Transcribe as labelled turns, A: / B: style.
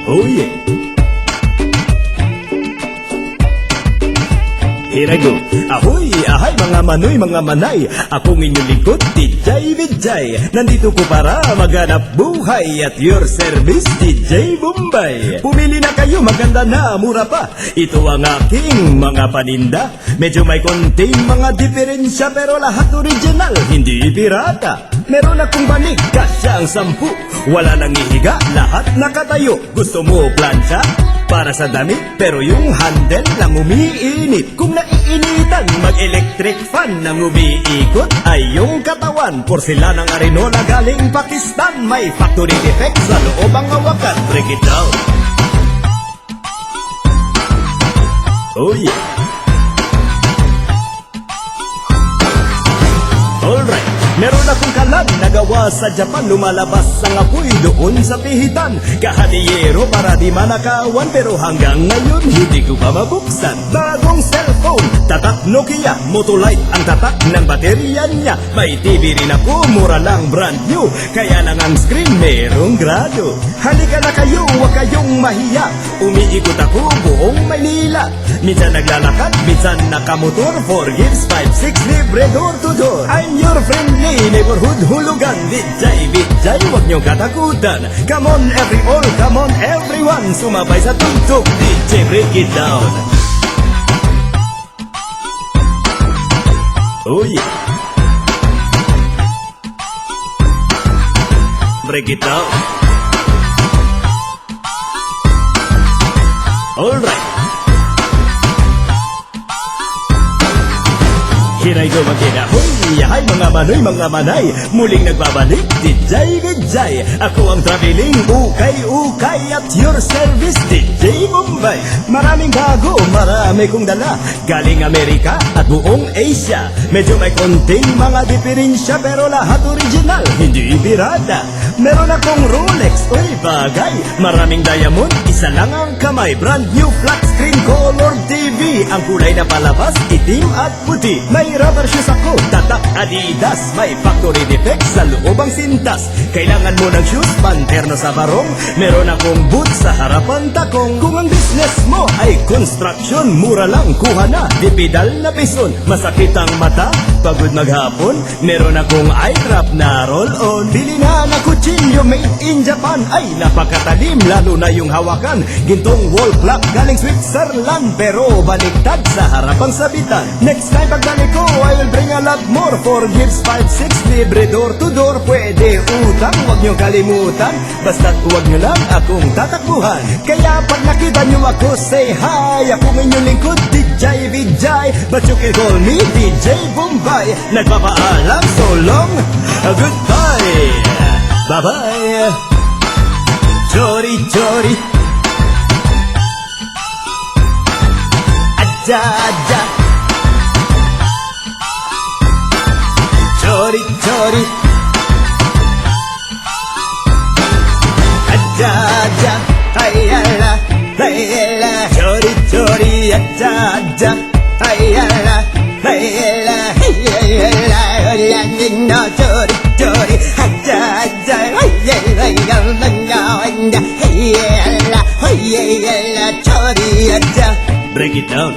A: Oh yeah. Here I go. Ahoy, ahay mga manoy, mga manay. Akong inyong lingkod, DJ Vidjay. Nandito ko para maghanap buhay at your service, DJ Bombay. Pumili na kayo, maganda na, mura pa. Ito ang aking mga paninda. Medyo may konting mga diferensya pero lahat original, hindi pirata. Meron akong banig, kasya ang 10. Wala nang ihiga, lahat nakatayo. Gusto mo plancha? Para sa damit, pero yung handle lang umiinit. Kung naiinitan, mag-electric fan nang umiikot ay yung katawan. Porcelanang Arinola galing Pakistan. May factory defect sa loob ang hawakan. Break it down. Oh yeah. Alright. Meron akong kalan nagawa sa Japan. Lumalabas ang apoy doon sa pihitan. Kahadiyero para di manakawan, pero hanggang ngayon hindi ko pa mabuksan. Bagong cellphone, tatak Nokia, Motolite ang tatak ng baterya niya. May TV rin ako, mura lang, brand new. Kaya lang ang screen merong grado. Halika na kayo, huwag kayong mahiya. Umiikot ako buong Maynila. Minsan naglalakad, minsan nakamotor. 4 gives 5-6 libre door to door. I'm your friendly neighborhood hulugan. Vidjay, huwag niyong katakutan. Come on every all, come on everyone. Sumabay sa tugtog, DJ break it down. Oh yeah. Break it down. Alright. Here I go again. Ahoy, hay mga manoy, mga manay. Muling nagbabalik, DJ Vidjay. Ako ang traveling, ukay-ukay at your service, DJ Bombay. Maraming bago, marami kong dala. Galing Amerika at buong Asia. Medyo may konting mga diferensya, pero lahat original, hindi pirata. Meron akong Rolex, oy bagay. Maraming diamond, isa lang ang kamay. Brand new flat screen color TV. Ang kulay na palabas, itim at puti. May rubber shoes ako, tatak Adidas. May factory defect sa loob ang sintas. Kailangan mo ng shoes, panterno sa barong. Meron akong boot sa harapan takong. Kung ang business mo ay construction, mura lang, kuha na, dipidal na pison. Masakit ang mata, pagod maghapon. Meron akong eye drop na roll-on. Bili na ng kutsilyo made in Japan. Ay napakatalim, lalo na yung hawakan. Gintong wall clock galing Switzerland, pero baliktad sa harapang sabitan. Next time pagbalik ko, I will bring a lot more. 4 gives 5-6 libre door to door. Pwede utang, huwag nyo kalimutan. Basta't huwag nyo lang akong tatakbuhan. Kaya pag nakita nyo ako, say hi. Ako inyong lingkod, DJ Vidjay, but you can call me DJ Bombay. Nagpapaalam, so long, goodbye. Bye-bye. Chori, chori. Aja, aja. Chori, chori. Aja, aja. Ayala, ayala. Chori, chori. Aja, aja. Ayala, ayala. Ayala, ayala. Chori, chori. Aja, aja. Ayala, ayala. Ayala, ayala. Chori, aja. Break it down.